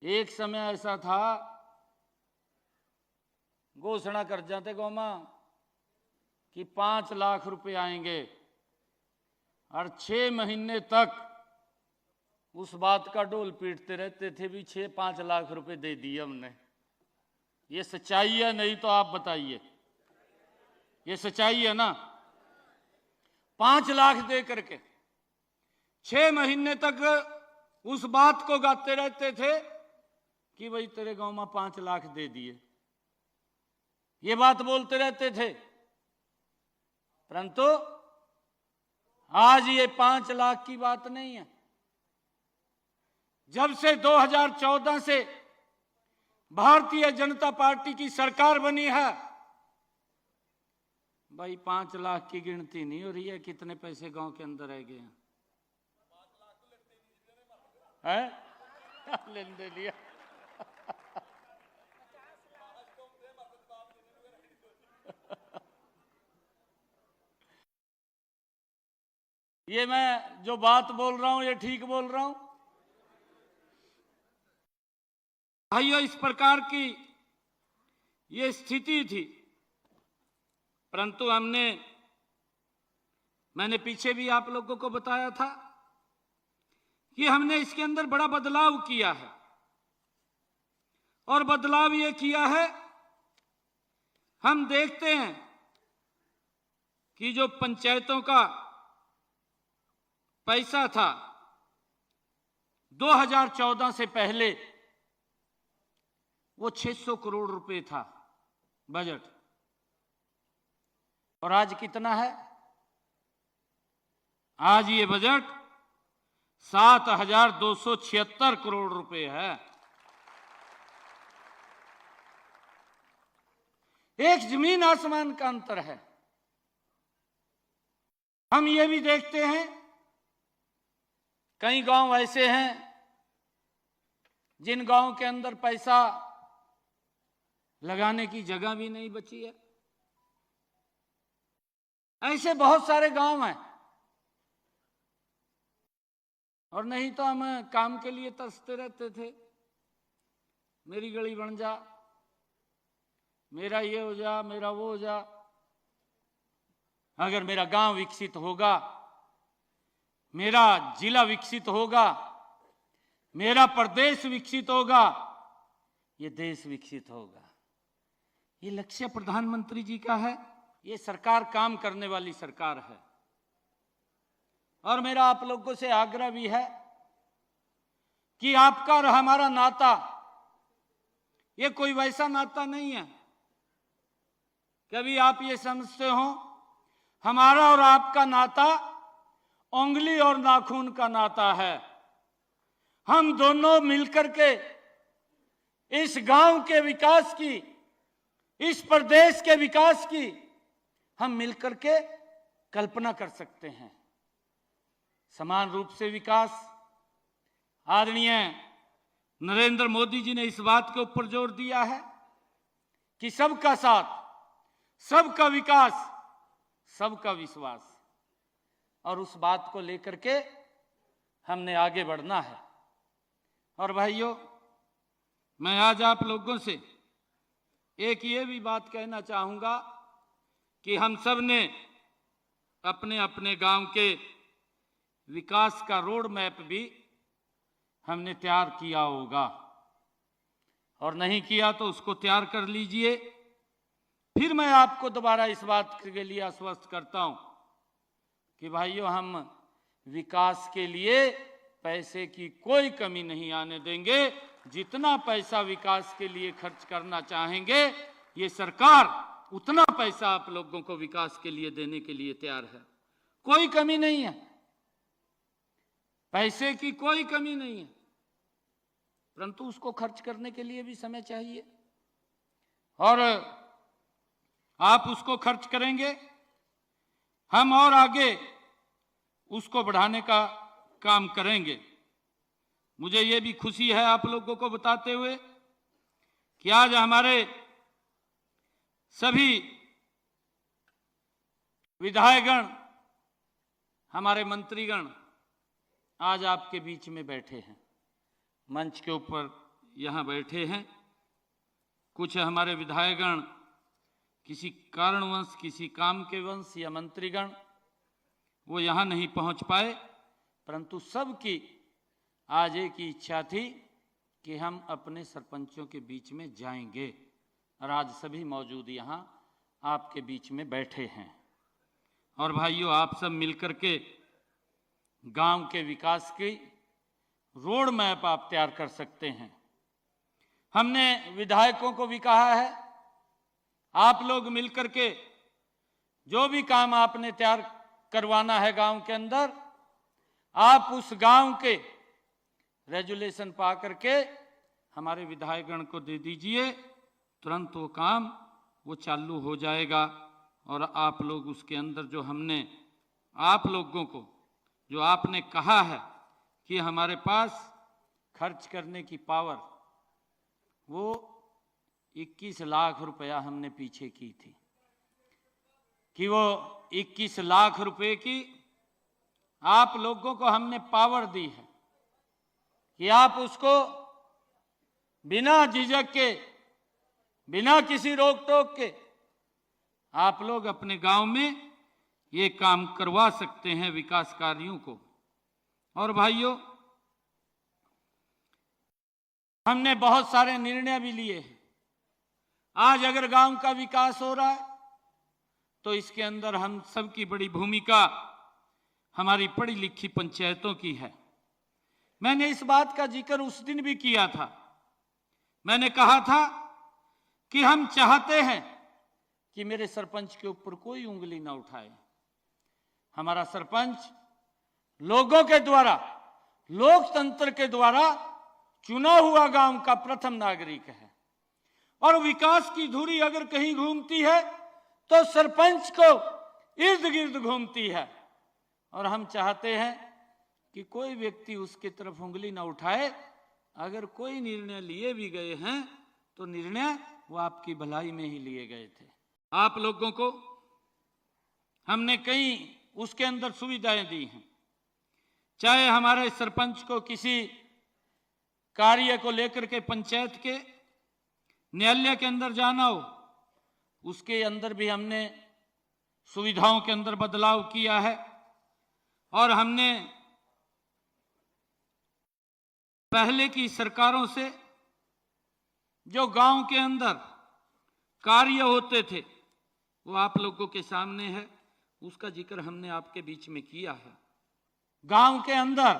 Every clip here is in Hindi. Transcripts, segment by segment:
एक समय ऐसा था, घोषणा कर जाते गाँव में कि 5 लाख रुपए आएंगे और 6 महीने तक उस बात का डोल पीटते रहते थे भी 6-5 लाख रुपए दे दिए हमने। ये सच्चाई है? नहीं तो आप बताइए, ये सच्चाई है ना? 5 लाख दे करके 6 महीने तक उस बात को गाते रहते थे कि भाई तेरे गांव में 5 लाख दे दिए, ये बात बोलते रहते थे। परंतु आज ये 5 लाख की बात नहीं है। जब से 2014 से भारतीय जनता पार्टी की सरकार बनी है, भाई 5 लाख की गिनती नहीं हो रही है कितने पैसे गांव के अंदर रह गए हैं। लेन दे लिया। ये मैं जो बात बोल रहा हूं ये ठीक बोल रहा हूं भाइयों? इस प्रकार की ये स्थिति थी। परंतु मैंने पीछे भी आप लोगों को बताया था कि हमने इसके अंदर बड़ा बदलाव किया है। और बदलाव ये किया है, हम देखते हैं कि जो पंचायतों का पैसा था 2014 से पहले वो 600 करोड़ रुपए था बजट, और आज कितना है? आज ये बजट 7,276 करोड़ रुपए है। एक जमीन आसमान का अंतर है। हम ये भी देखते हैं कई गांव ऐसे हैं जिन गांव के अंदर पैसा लगाने की जगह भी नहीं बची है। ऐसे बहुत सारे गांव हैं। और नहीं तो हम काम के लिए तरसते रहते थे, मेरी गली बन जा, मेरा ये हो जा, मेरा वो हो जा। अगर मेरा गांव विकसित होगा, मेरा जिला विकसित होगा, मेरा प्रदेश विकसित होगा, ये देश विकसित होगा। ये लक्ष्य प्रधानमंत्री जी का है। ये सरकार काम करने वाली सरकार है। और मेरा आप लोगों से आग्रह भी है कि आपका और हमारा नाता ये कोई वैसा नाता नहीं है कभी आप ये समझते हो हमारा और आपका नाता उंगली और नाखून का नाता है। हम दोनों मिलकर के इस गांव के विकास की, इस प्रदेश के विकास की हम मिलकर के कल्पना कर सकते हैं। समान रूप से विकास। आदरणीय नरेंद्र मोदी जी ने इस बात के ऊपर जोर दिया है कि सबका साथ, सबका विकास, सबका विश्वास, और उस बात को लेकर के हमने आगे बढ़ना है। और भाइयों, मैं आज आप लोगों से एक ये भी बात कहना चाहूंगा कि हम सब ने अपने अपने गांव के विकास का रोड मैप भी हमने तैयार किया होगा, और नहीं किया तो उसको तैयार कर लीजिए। फिर मैं आपको दोबारा इस बात के लिए आश्वस्त करता हूं कि भाइयों, हम विकास के लिए पैसे की कोई कमी नहीं आने देंगे। जितना पैसा विकास के लिए खर्च करना चाहेंगे, ये सरकार उतना पैसा आप लोगों को विकास के लिए देने के लिए तैयार है। कोई कमी नहीं है, पैसे की कोई कमी नहीं है। परंतु उसको खर्च करने के लिए भी समय चाहिए, और आप उसको खर्च करेंगे, हम और आगे उसको बढ़ाने का काम करेंगे। मुझे ये भी खुशी है आप लोगों को बताते हुए कि आज हमारे सभी विधायकगण, हमारे मंत्रीगण आज आपके बीच में बैठे हैं। मंच के ऊपर यहाँ बैठे हैं। कुछ हमारे विधायकगण किसी कारणवश, किसी काम के वंश या मंत्रीगण वो यहाँ नहीं पहुँच पाए, परंतु सबकी आज एक ही इच्छा थी कि हम अपने सरपंचों के बीच में जाएंगे, और आज सभी मौजूद यहाँ आपके बीच में बैठे हैं। और भाइयों, आप सब मिलकर के गांव के विकास की रोड मैप आप तैयार कर सकते हैं। हमने विधायकों को भी कहा है, आप लोग मिलकर के जो भी काम आपने तैयार करवाना है गांव के अंदर, आप उस गांव के रेजुलेशन पा करके हमारे विधायकगण को दे दीजिए, तुरंत वो काम वो चालू हो जाएगा। और आप लोग उसके अंदर जो हमने आप लोगों को जो आपने कहा है कि हमारे पास खर्च करने की पावर, वो 21 लाख रुपया हमने पीछे की थी, कि वो 21 लाख रुपए की आप लोगों को हमने पावर दी है कि आप उसको बिना झिझक के, बिना किसी रोक टोक के आप लोग अपने गांव में ये काम करवा सकते हैं, विकास कार्यों को। और भाइयों, हमने बहुत सारे निर्णय भी लिए हैं। आज अगर गांव का विकास हो रहा है तो इसके अंदर हम सबकी बड़ी भूमिका हमारी पढ़ी लिखी पंचायतों की है। मैंने इस बात का जिक्र उस दिन भी किया था। मैंने कहा था कि हम चाहते हैं कि मेरे सरपंच के ऊपर कोई उंगली ना उठाए। हमारा सरपंच लोगों के द्वारा, लोकतंत्र के द्वारा चुना हुआ गांव का प्रथम नागरिक है, और विकास की धुरी अगर कहीं घूमती है तो सरपंच को इर्द गिर्द घूमती है। और हम चाहते हैं कि कोई व्यक्ति उसके तरफ उंगली ना उठाए। अगर कोई निर्णय लिए भी गए हैं तो निर्णय वो आपकी भलाई में ही लिए गए थे। आप लोगों को हमने कई उसके अंदर सुविधाएं दी हैं। चाहे हमारे सरपंच को किसी कार्य को लेकर के पंचायत के न्यायालय के अंदर जाना हो, उसके अंदर भी हमने सुविधाओं के अंदर बदलाव किया है। और हमने पहले की सरकारों से जो गांव के अंदर कार्य होते थे वो आप लोगों के सामने है, उसका जिक्र हमने आपके बीच में किया है। गांव के अंदर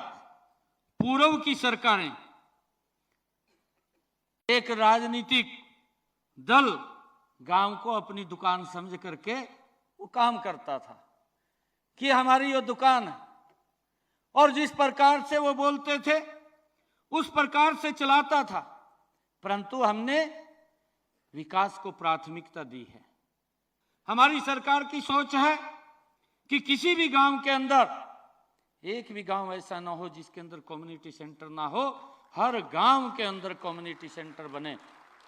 पूर्व की सरकारें, एक राजनीतिक दल गांव को अपनी दुकान समझ करके वो काम करता था कि हमारी ये दुकान है, और जिस प्रकार से वो बोलते थे उस प्रकार से चलाता था। परंतु हमने विकास को प्राथमिकता दी है। हमारी सरकार की सोच है कि किसी भी गांव के अंदर एक भी गांव ऐसा ना हो जिसके अंदर कम्युनिटी सेंटर ना हो। हर गांव के अंदर कम्युनिटी सेंटर बने,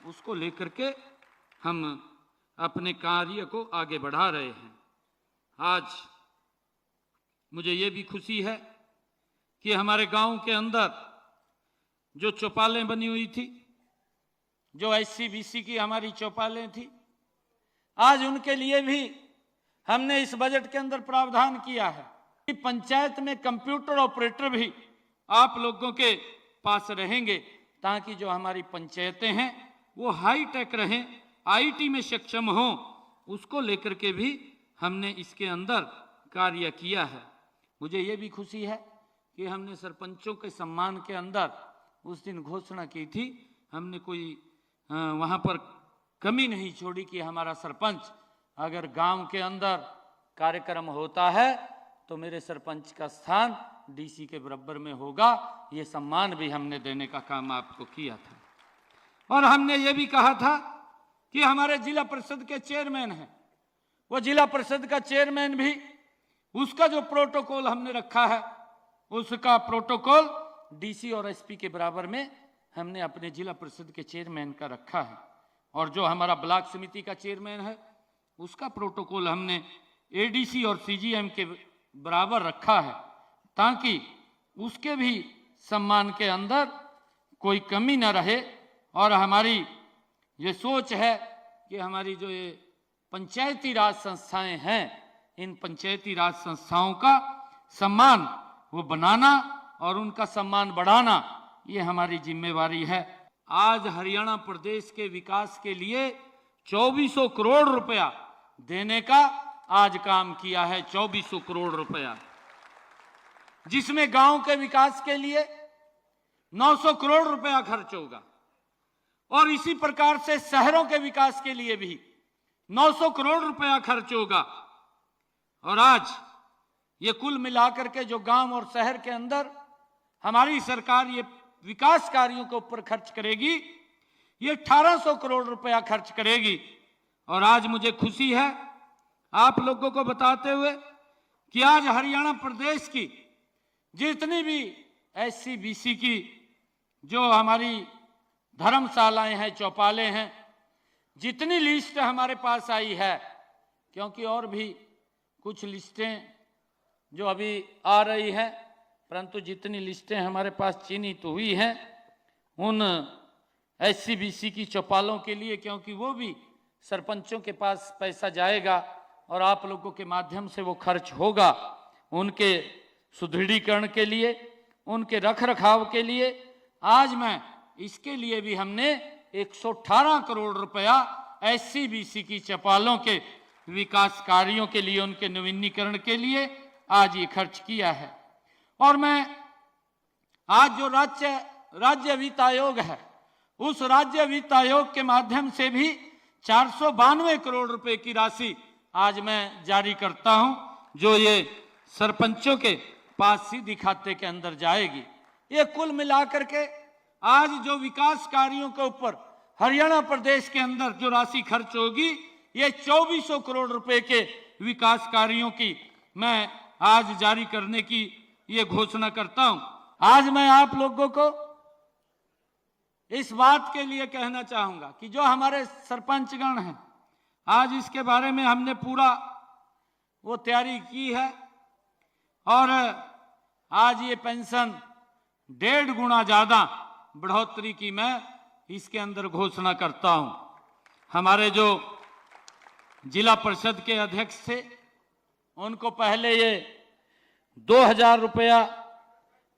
उसको लेकर के हम अपने कार्य को आगे बढ़ा रहे हैं। आज मुझे ये भी खुशी है कि हमारे गांव के अंदर जो चौपालें बनी हुई थी, जो SC-BC की हमारी चौपालें थी, आज उनके लिए भी हमने इस बजट के अंदर प्रावधान किया है कि पंचायत में कंप्यूटर ऑपरेटर भी आप लोगों के पास रहेंगे, ताकि जो हमारी पंचायतें हैं वो हाई टेक रहें, IT में सक्षम हों। उसको लेकर के भी हमने इसके अंदर कार्य किया है। मुझे ये भी खुशी है कि हमने सरपंचों के सम्मान के अंदर उस दिन घोषणा की थी, हमने कोई वहाँ पर कमी नहीं छोड़ी कि हमारा सरपंच अगर गांव के अंदर कार्यक्रम होता है तो मेरे सरपंच का स्थान DC के बराबर में होगा। ये सम्मान भी हमने देने का काम आपको किया था। और हमने ये भी कहा था कि हमारे जिला परिषद के चेयरमैन हैं, वो जिला परिषद का चेयरमैन भी, उसका जो प्रोटोकॉल हमने रखा है, उसका प्रोटोकॉल DC और SP के बराबर में हमने अपने जिला परिषद के चेयरमैन का रखा है। और जो हमारा ब्लॉक समिति का चेयरमैन है, उसका प्रोटोकॉल हमने ADC और CGM के बराबर रखा है, ताकि उसके भी सम्मान के अंदर कोई कमी न रहे। और हमारी ये सोच है कि हमारी जो ये पंचायती राज संस्थाएं हैं, इन पंचायती राज संस्थाओं का सम्मान वो बनाना और उनका सम्मान बढ़ाना, ये हमारी जिम्मेवारी है। आज हरियाणा प्रदेश के विकास के लिए 2400 करोड़ रुपया देने का आज काम किया है। 2400 करोड़ रुपया, जिसमें गांव के विकास के लिए 900 करोड़ रुपया खर्च होगा और इसी प्रकार से शहरों के विकास के लिए भी 900 करोड़ रुपया खर्च होगा। और आज ये कुल मिलाकर के जो गांव और शहर के अंदर हमारी सरकार ये विकास कार्यों के ऊपर खर्च करेगी, ये 1800 करोड़ रुपया खर्च करेगी। और आज मुझे खुशी है आप लोगों को बताते हुए कि आज हरियाणा प्रदेश की जितनी भी एससी बीसी की जो हमारी धर्मशालाएं हैं, चौपाले हैं, जितनी लिस्ट हमारे पास आई है, क्योंकि और भी कुछ लिस्टें जो अभी आ रही हैं, परंतु जितनी लिस्टें हमारे पास चिन्हित हुई हैं उन एससी बीसी की चौपालों के लिए, क्योंकि वो भी सरपंचों के पास पैसा जाएगा और आप लोगों के माध्यम से वो खर्च होगा, उनके सुदृढ़ीकरण के लिए, उनके रख रखाव के लिए। आज मैं इसके लिए भी हमने 118 करोड़ रुपया एससी बीसी की चौपालों के विकास कार्यों के लिए, उनके नवीनीकरण के लिए आज ये खर्च किया है। और मैं आज जो राज्य वित्त आयोग है, उस राज्य वित्त आयोग के माध्यम से भी 492 करोड़ रुपए की राशि आज मैं जारी करता हूं, जो ये सरपंचों के पास सीधी खाते के अंदर जाएगी। ये कुल मिलाकर के आज जो विकास कार्यों के ऊपर हरियाणा प्रदेश के अंदर जो राशि खर्च होगी, ये 2400 करोड़ रुपए के विकास कार्यों की मैं आज जारी करने की ये घोषणा करता हूं। आज मैं आप लोगों को इस बात के लिए कहना चाहूंगा कि जो हमारे सरपंचगण हैं, आज इसके बारे में हमने पूरा वो तैयारी की है और आज ये पेंशन 1.5 गुना ज्यादा बढ़ोतरी की मैं इसके अंदर घोषणा करता हूं। हमारे जो जिला परिषद के अध्यक्ष थे, उनको पहले ये 2000 रुपया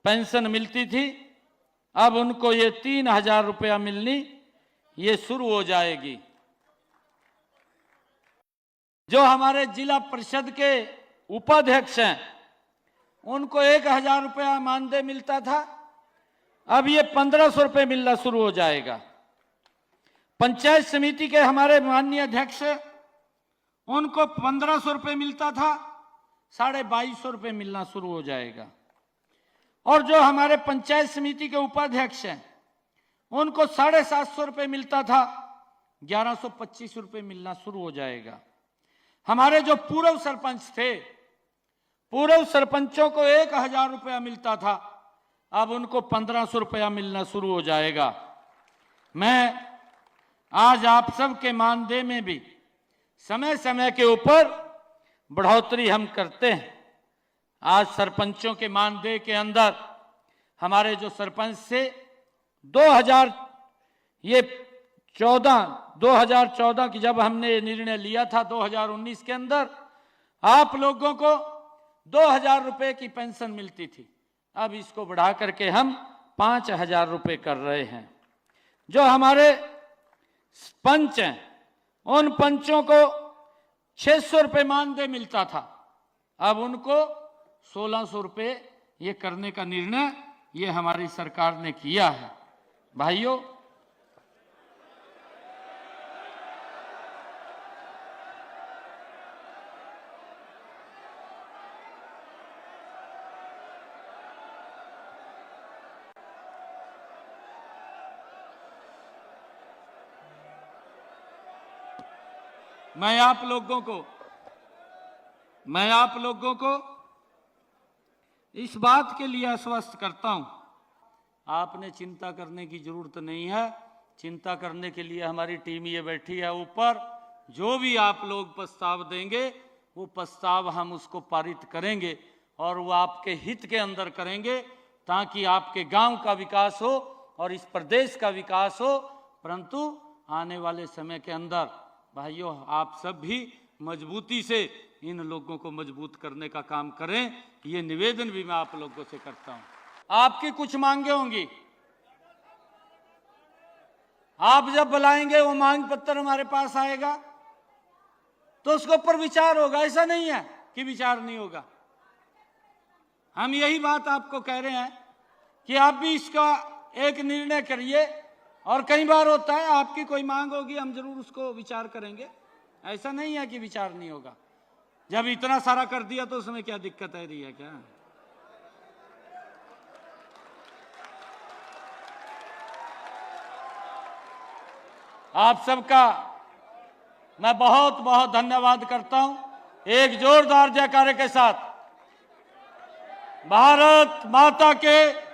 पेंशन मिलती थी, अब उनको ये 3000 रुपया मिलनी ये शुरू हो जाएगी। जो हमारे जिला परिषद के उपाध्यक्ष हैं, उनको 1000 रुपया मानदेय मिलता था, अब ये 1500 रुपये मिलना शुरू हो जाएगा। पंचायत समिति के हमारे माननीय अध्यक्ष, उनको 1500 रुपये मिलता था, 2250 रुपये मिलना शुरू हो जाएगा। और जो हमारे पंचायत समिति के उपाध्यक्ष हैं, उनको 750 रुपये मिलता था, 1125 रुपये मिलना शुरू हो जाएगा। हमारे जो पूर्व सरपंच थे, पूर्व सरपंचों को 1000 रुपया मिलता था, अब उनको 1500 रुपया मिलना शुरू हो जाएगा। मैं आज आप सबके मानदेय में भी समय समय के ऊपर बढ़ोतरी हम करते हैं। आज सरपंचों के मानदेय के अंदर हमारे जो सरपंच से 2014 की जब हमने निर्णय लिया था, 2019 के अंदर आप लोगों को 2000 रुपए की पेंशन मिलती थी, अब इसको बढ़ा करके हम 5000 रुपए कर रहे हैं। जो हमारे पंच हैं, उन पंचों को 600 रुपये मानदेय मिलता था, अब उनको 1600 रुपये ये करने का निर्णय ये हमारी सरकार ने किया है। भाइयों, मैं आप लोगों को इस बात के लिए आश्वस्त करता हूं, आपने चिंता करने की जरूरत नहीं है। चिंता करने के लिए हमारी टीम ये बैठी है ऊपर। जो भी आप लोग प्रस्ताव देंगे, वो प्रस्ताव हम उसको पारित करेंगे और वो आपके हित के अंदर करेंगे, ताकि आपके गांव का विकास हो, और इस प्रदेश का विकास हो, परंतु आने वाले समय के अंदर भाइयों आप सब भी मजबूती से इन लोगों को मजबूत करने का काम करें। ये निवेदन भी मैं आप लोगों से करता हूं। आपकी कुछ मांगे होंगी, आप जब बुलाएंगे वो मांग पत्र हमारे पास आएगा तो उसके ऊपर विचार होगा। ऐसा नहीं है कि विचार नहीं होगा। हम यही बात आपको कह रहे हैं कि आप भी इसका एक निर्णय करिए, और कई बार होता है आपकी कोई मांग होगी हम जरूर उसको विचार करेंगे। ऐसा नहीं है कि विचार नहीं होगा। जब इतना सारा कर दिया तो उसमें क्या दिक्कत है रही है क्या? आप सबका मैं बहुत बहुत धन्यवाद करता हूं। एक जोरदार जयकारे के साथ भारत माता के